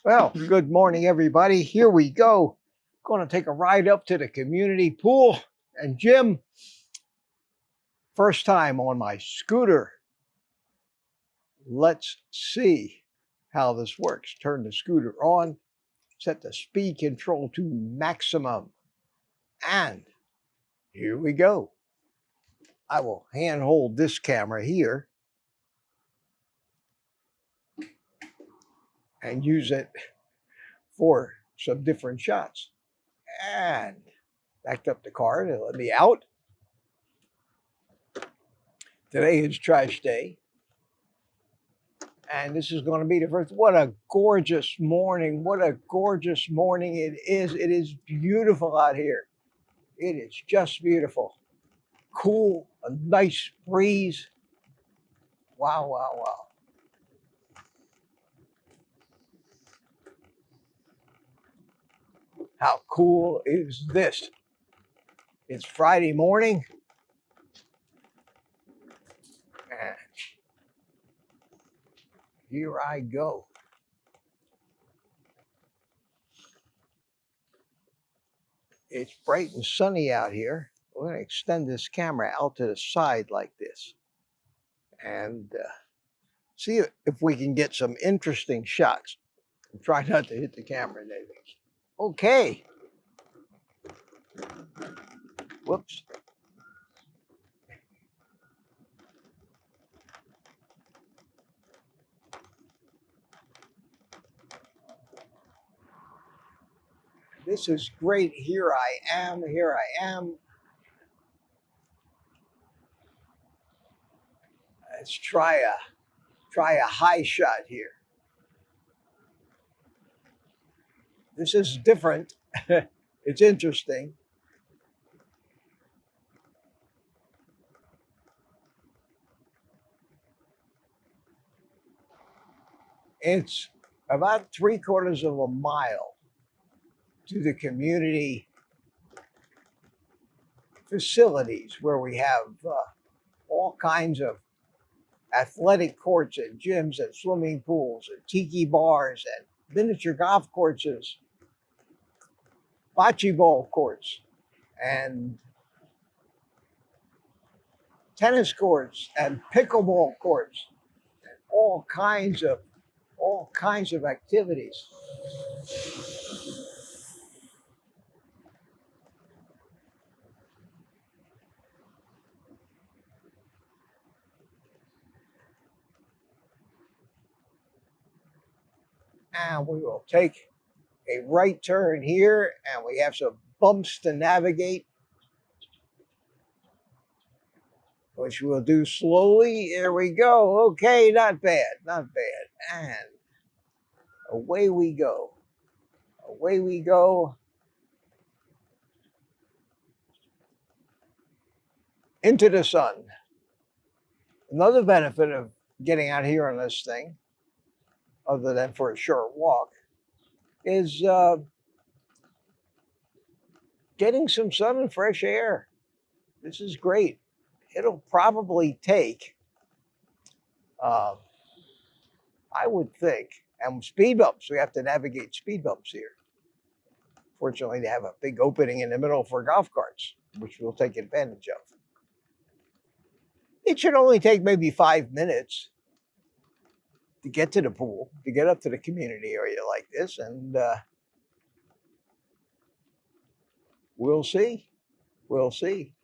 Well, good morning, everybody. Here we go. Going to take a ride up to the community pool and gym. First time on my scooter. Let's see how this works. Turn the scooter on, set the speed control to maximum, and here we go. I will hand hold this camera here and use it for some different shots. And backed up the car and let me out. Today is trash day. And this is going to be the first. What a gorgeous morning. What a gorgeous morning it is. It is beautiful out here. It is just beautiful. Cool, a nice breeze. Wow, wow, wow. How cool is this? It's Friday morning. And here I go. It's bright and sunny out here. We're going to extend this camera out to the side like this and see if we can get some interesting shots. And try not to hit the camera, David. Okay. Whoops. This is great. Here I am. Here I am. Let's try a high shot here. This is different. It's interesting. It's about 3/4 of a mile to the community facilities where we have all kinds of athletic courts and gyms and swimming pools and tiki bars and miniature golf courses, bocce ball courts, and tennis courts and pickleball courts, and all kinds of activities. And we will take a right turn here, and we have some bumps to navigate, which we'll do slowly. Here we go. Okay, not bad, not bad. And away we go. Away we go. Into the sun. Another benefit of getting out here on this thing, other than for a short walk, is getting some sun and fresh air. This is great. It'll probably take, I would think, and speed bumps. We have to navigate speed bumps here. Fortunately, they have a big opening in the middle for golf carts, which we'll take advantage of. It should only take maybe 5 minutes to get to the pool, to get up to the community area like this, and we'll see. We'll see.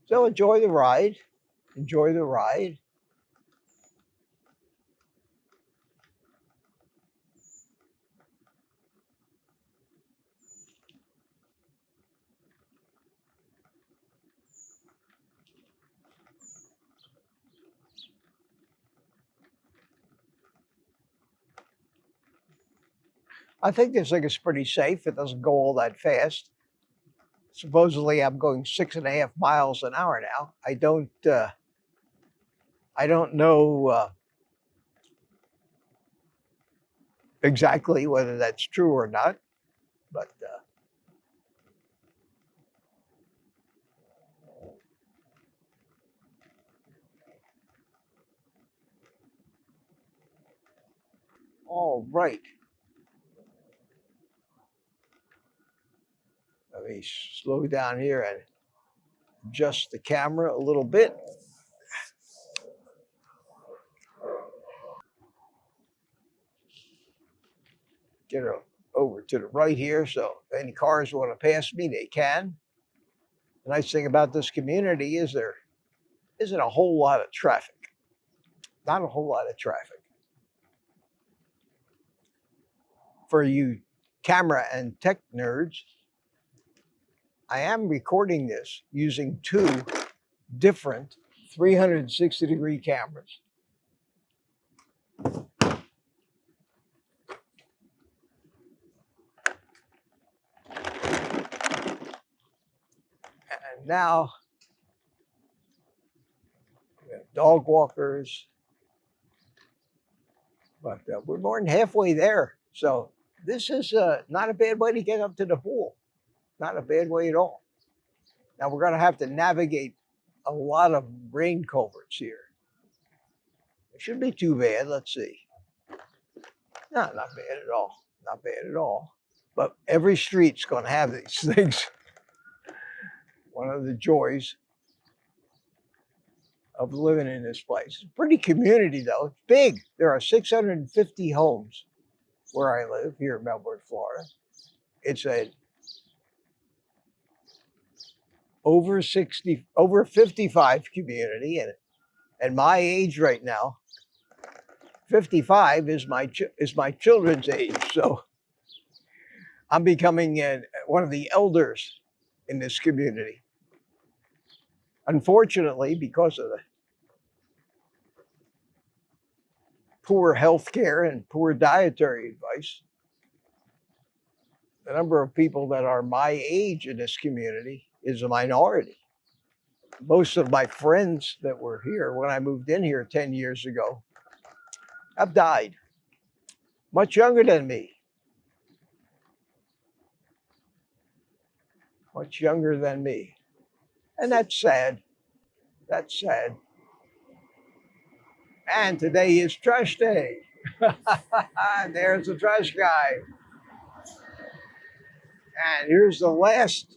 So enjoy the ride. Enjoy the ride. I think this thing is pretty safe. It doesn't go all that fast. Supposedly, I'm going 6.5 miles an hour now. I don't know exactly whether that's true or not, but All right. Let me slow down here and adjust the camera a little bit. Get over to the right here, so if any cars want to pass me, they can. The nice thing about this community is there isn't a whole lot of traffic. Not a whole lot of traffic. For you camera and tech nerds, I am recording this using 2 different 360-degree cameras. And now, we have dog walkers, but we're more than halfway there. So this is not a bad way to get up to the pool. Not a bad way at all. Now we're going to have to navigate a lot of rain culverts here. It shouldn't be too bad. Let's see. No, not bad at all. Not bad at all. But every street's going to have these things. One of the joys of living in this place. It's a pretty community, though. It's big. There are 650 homes where I live here in Melbourne, Florida. It's a over 55 community, and my age right now, 55 is my children's age. So I'm becoming one of the elders in this community. Unfortunately, because of the poor health care and poor dietary advice, the number of people that are my age in this community is a minority. Most of my friends that were here when I moved in here 10 years ago have died, much younger than me. Much younger than me. And that's sad. That's sad. And today is trash day. There's the trash guy. And here's the last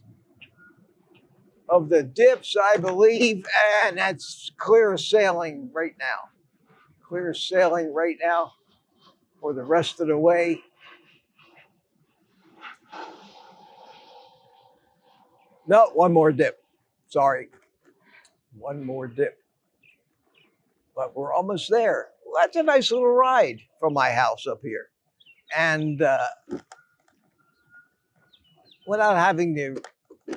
of the dips, I believe. And that's clear sailing right now. Clear sailing right now for the rest of the way. No, one more dip. Sorry. One more dip. But we're almost there. Well, that's a nice little ride from my house up here. And without having to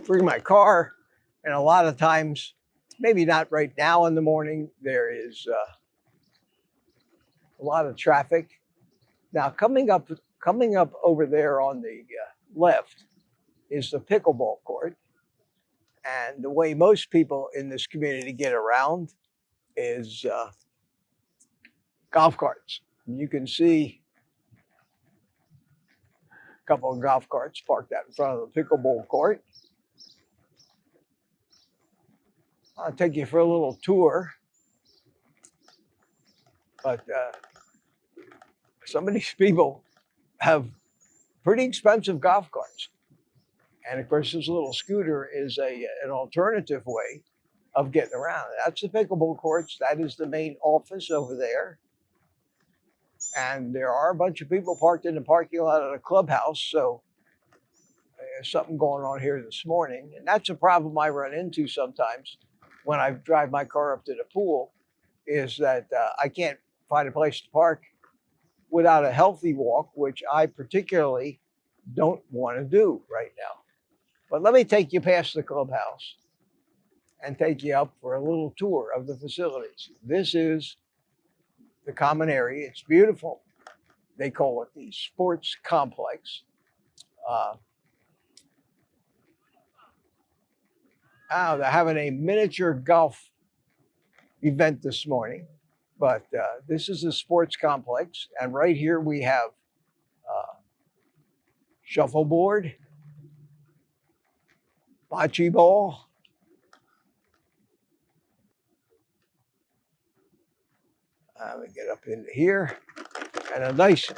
bring my car, and a lot of times, maybe not right now in the morning, there is a lot of traffic. Now, coming up over there on the left is the pickleball court. And the way most people in this community get around is golf carts. And you can see a couple of golf carts parked out in front of the pickleball court. I'll take you for a little tour. But some of these people have pretty expensive golf carts. And of course, this little scooter is an alternative way of getting around. That's the pickleball courts. That is the main office over there. And there are a bunch of people parked in the parking lot of the clubhouse. So there's something going on here this morning. And that's a problem I run into sometimes when I drive my car up to the pool, is that I can't find a place to park without a healthy walk, which I particularly don't want to do right now. But let me take you past the clubhouse and take you up for a little tour of the facilities. This is the common area. It's beautiful. They call it the sports complex. They're having a miniature golf event this morning, but this is a sports complex. And right here we have shuffleboard, bocce ball, let me get up into here. And a nice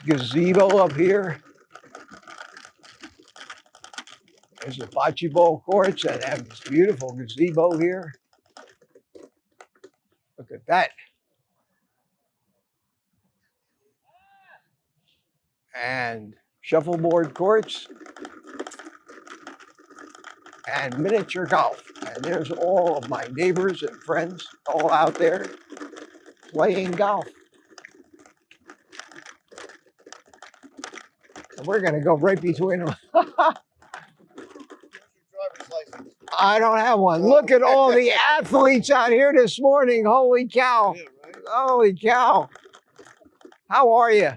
gazebo up here. There's the bocce ball courts and have this beautiful gazebo here. Look at that. And shuffleboard courts and miniature golf. And there's all of my neighbors and friends all out there playing golf. And we're going to go right between them. I don't have one. Look at all the athletes out here this morning. Holy cow. Holy cow. How are you?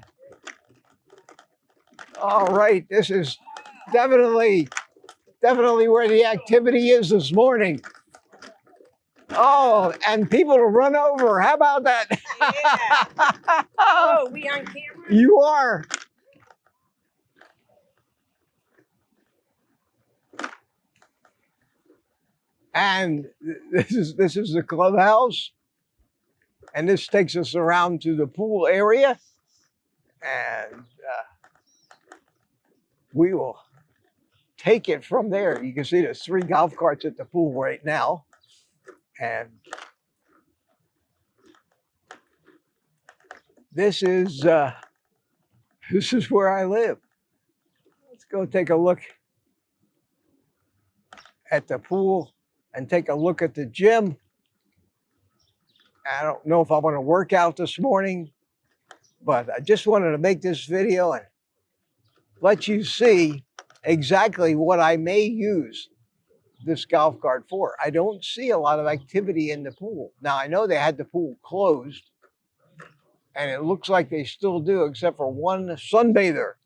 All right. This is definitely where the activity is this morning. Oh, and people to run over. How about that? Yeah. Oh, we on camera? You are. And this is the clubhouse. And this takes us around to the pool area. And we will take it from there. You can see there's 3 golf carts at the pool right now. And this is where I live. Let's go take a look at the pool and take a look at the gym. I don't know if I want to work out this morning, but I just wanted to make this video and let you see exactly what I may use this golf cart for. I don't see a lot of activity in the pool. Now, I know they had the pool closed, and it looks like they still do, except for one sunbather.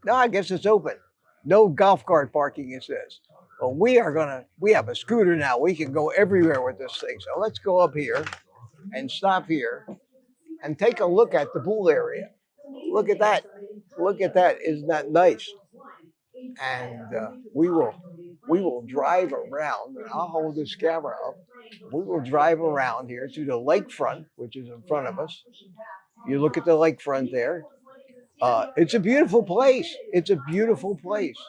No, I guess it's open. No golf cart parking, it says. But we have a scooter now. We can go everywhere with this thing. So let's go up here and stop here and take a look at the pool area. Look at that. Look at that. Isn't that nice? And we will drive around. I'll hold this camera up. We will drive around here to the lakefront, which is in front of us. You look at the lakefront there. It's a beautiful place. It's a beautiful place.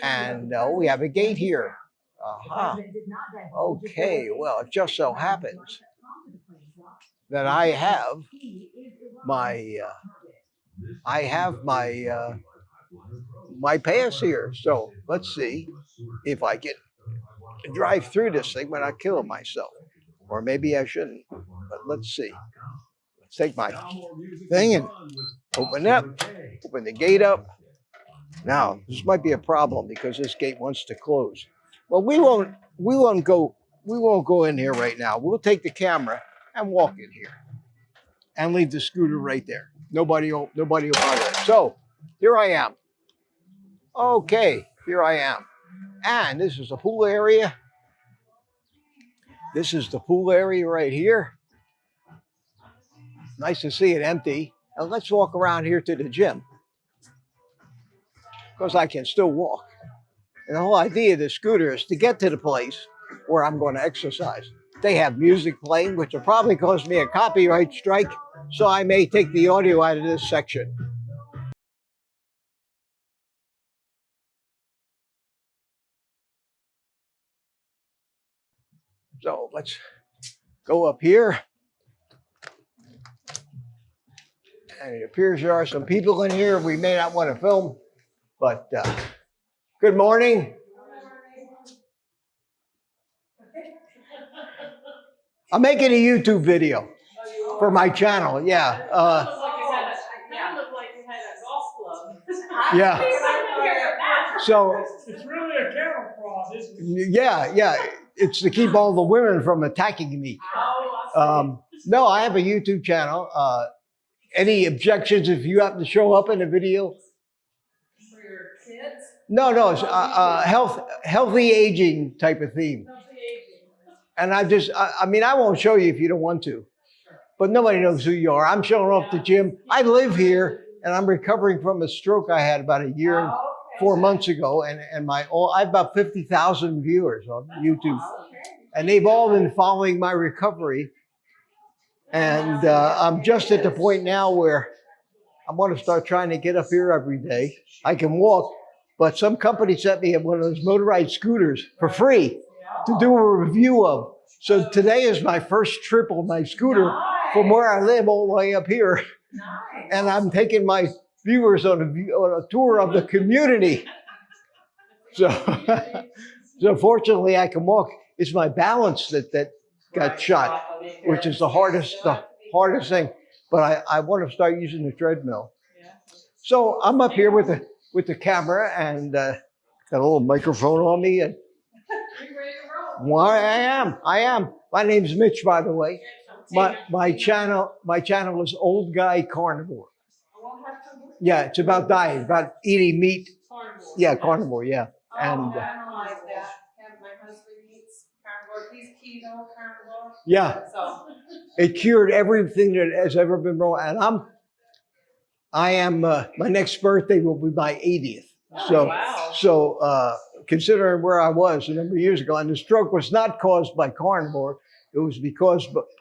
And we have a gate here. Okay, well, it just so happens that I have my pass here. So let's see if I can drive through this thing without killing myself. Or maybe I shouldn't. But let's see. Let's take my thing and open the gate up. Now, this might be a problem because this gate wants to close. Well, we won't go in here right now. We'll take the camera and walk in here and leave the scooter right there. Nobody will bother it. So here I am. Okay, here I am. And this is the pool area. This is the pool area right here. Nice to see it empty. And let's walk around here to the gym, because I can still walk. And the whole idea of the scooter is to get to the place where I'm going to exercise. They have music playing, which will probably cause me a copyright strike, so I may take the audio out of this section. So let's go up here. And it appears there are some people in here we may not want to film, but good morning. I'm making a YouTube video for my channel. Yeah. Looked like you had a golf club. Yeah. So it's really a cattle prod, isn't it? Yeah. It's to keep all the women from attacking me. No, I have a YouTube channel. Any objections if you happen to show up in a video? For your kids? No, it's healthy aging type of theme. Healthy aging. And I won't show you if you don't want to. But nobody knows who you are. I'm showing off the gym. I live here, and I'm recovering from a stroke I had about a year and 4 months ago. And I have about 50,000 viewers on YouTube. And they've all been following my recovery. And I'm just at the point now where I'm going to start trying to get up here every day. I can walk, but some company sent me one of those motorized scooters for free to do a review of. So today is my first trip on my scooter from where I live all the way up here. And I'm taking my viewers on a tour of the community. So, so fortunately I can walk. It's my balance that got shot, which is the hardest thing. But I want to start using the treadmill. So I'm up here with the camera and got a little microphone on me. And why I am. My name's Mitch, by the way. My channel is Old Guy Carnivore. Yeah, it's about diet, about eating meat. Yeah, carnivore. Yeah, and I don't like that. My husband eats carnivore. He's keto carnivore. Yeah, so it cured everything that has ever been wrong. And I am. My next birthday will be my 80th. So, wow. So considering where I was a number of years ago, and the stroke was not caused by carnivore. It was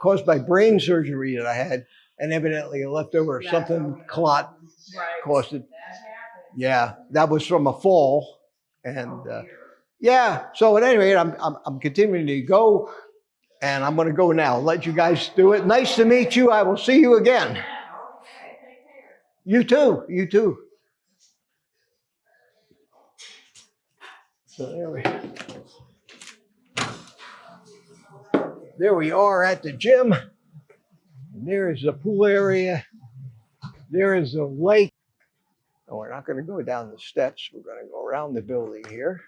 caused by brain surgery that I had, and evidently a leftover something clot caused it. Yeah, that was from a fall, and yeah. So at any rate, I'm continuing to go, and I'm going to go now. Let you guys do it. Nice to meet you. I will see you again. You too. You too. So there we are at the gym. There is the pool area. There is the lake. No, we're not going to go down the steps. We're going to go around the building here.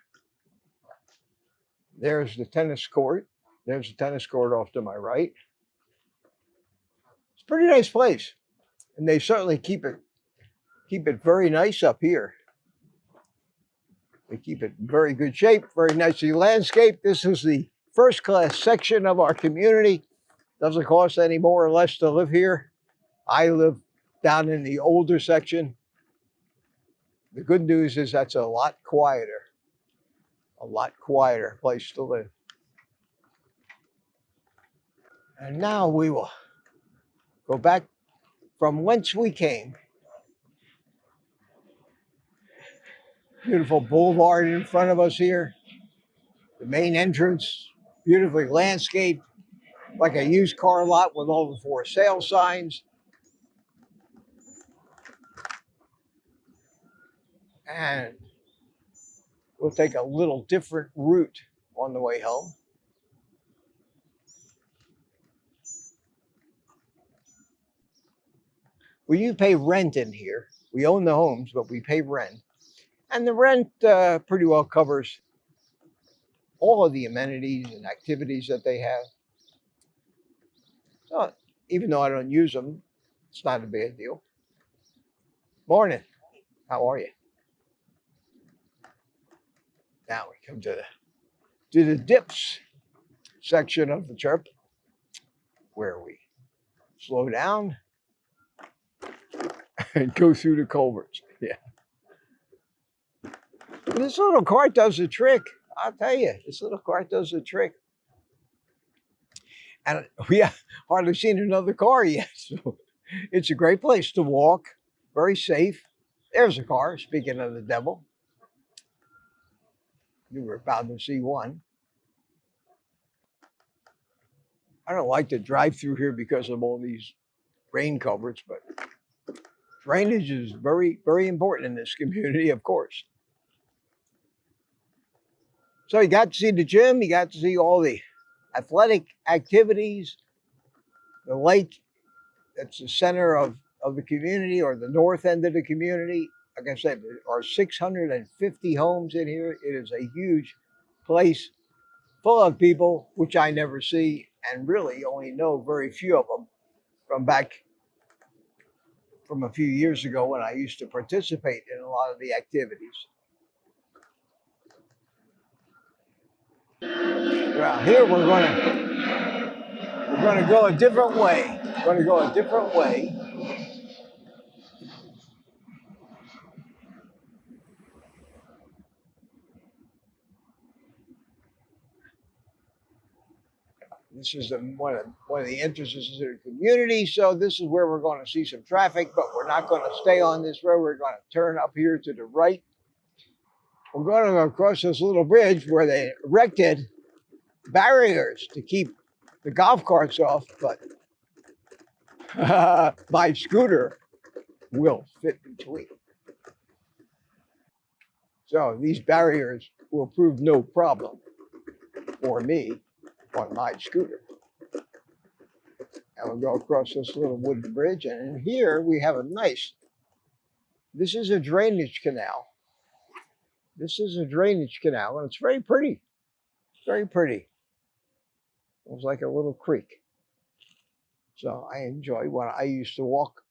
There's the tennis court. There's the tennis court off to my right. It's a pretty nice place. And they certainly keep it very nice up here. They keep it in very good shape, very nicely landscaped. This is the first class section of our community. Doesn't cost any more or less to live here. I live down in the older section. The good news is that's a lot quieter place to live. And now we will go back from whence we came. Beautiful boulevard in front of us here. The main entrance, beautifully landscaped, like a used car lot with all the for sale signs. And we'll take a little different route on the way home. Well, you pay rent in here. We own the homes, but we pay rent. And the rent pretty well covers all of the amenities and activities that they have. So even though I don't use them, it's not a bad deal. Morning. How are you? Now we come to the dips section of the trip where we slow down and go through the culverts. Yeah. But this little cart does the trick. I'll tell you, this little cart does the trick. And we have hardly seen another car yet. So it's a great place to walk, very safe. There's a car, speaking of the devil. You were about to see one. I don't like to drive through here because of all these rain culverts, but drainage is very, very important in this community, of course. So you got to see the gym, you got to see all the athletic activities, the lake that's the center of the community, or the north end of the community. Like I said, there are 650 homes in here. It is a huge place full of people, which I never see, and really only know very few of them from a few years ago when I used to participate in a lot of the activities. Well, here we're going to go a different way. We're going to go a different way. This is one of the entrances to the community, so this is where we're going to see some traffic, but we're not going to stay on this road. We're going to turn up here to the right. We're going to go across this little bridge where they erected barriers to keep the golf carts off, but my scooter will fit between. So these barriers will prove no problem for me on my scooter. And we'll go across this little wooden bridge, and in here we have a this is a drainage canal. This is a drainage canal, and it's very pretty. Very pretty. It was like a little creek. So I enjoy when I used to walk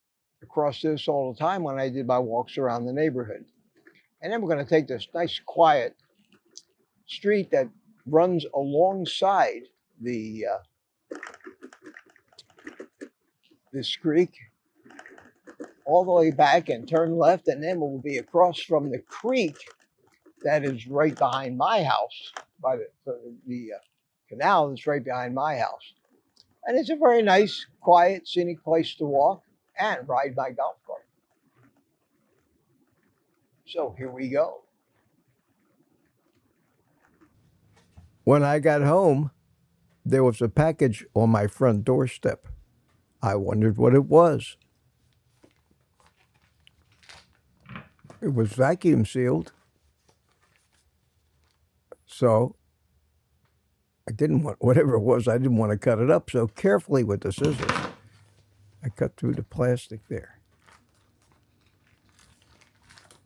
across this all the time when I did my walks around the neighborhood. And then we're going to take this nice quiet street that runs alongside this creek all the way back and turn left, and then we'll be across from the creek that is right behind my house, by the canal that's right behind my house. And it's a very nice, quiet, scenic place to walk and ride my golf cart. So here we go. When I got home, there was a package on my front doorstep. I wondered what it was. It was vacuum sealed. So I didn't want, whatever it was, I didn't want to cut it up. So carefully with the scissors, I cut through the plastic there.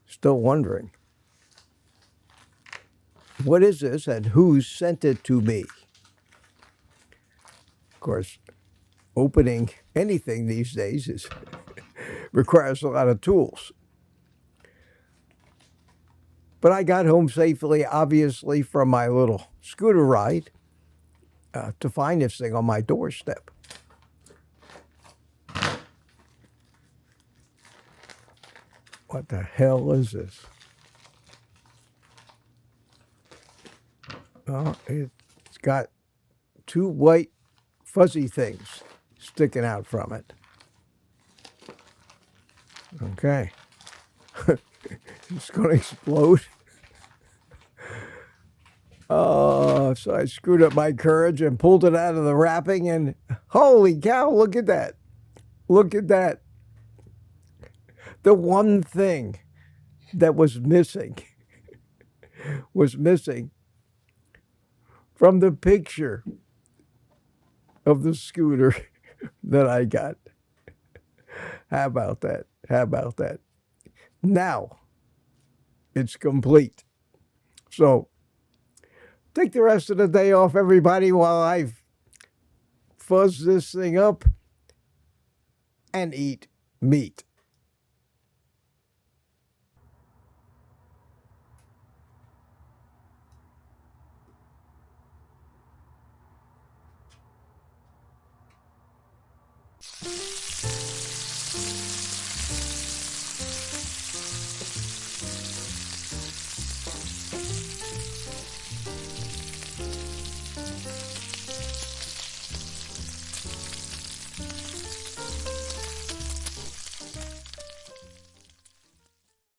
Still wondering, what is this and who sent it to me? Of course, opening anything these days requires a lot of tools. But I got home safely, obviously, from my little scooter ride to find this thing on my doorstep. What the hell is this? Oh, it's got two white fuzzy things sticking out from it. Okay. It's going to explode. Oh, so I screwed up my courage and pulled it out of the wrapping, and holy cow, look at that. Look at that. The one thing that was missing from the picture of the scooter that I got. How about that? How about that? Now, it's complete. So, take the rest of the day off, everybody, while I fuzz this thing up and eat meat.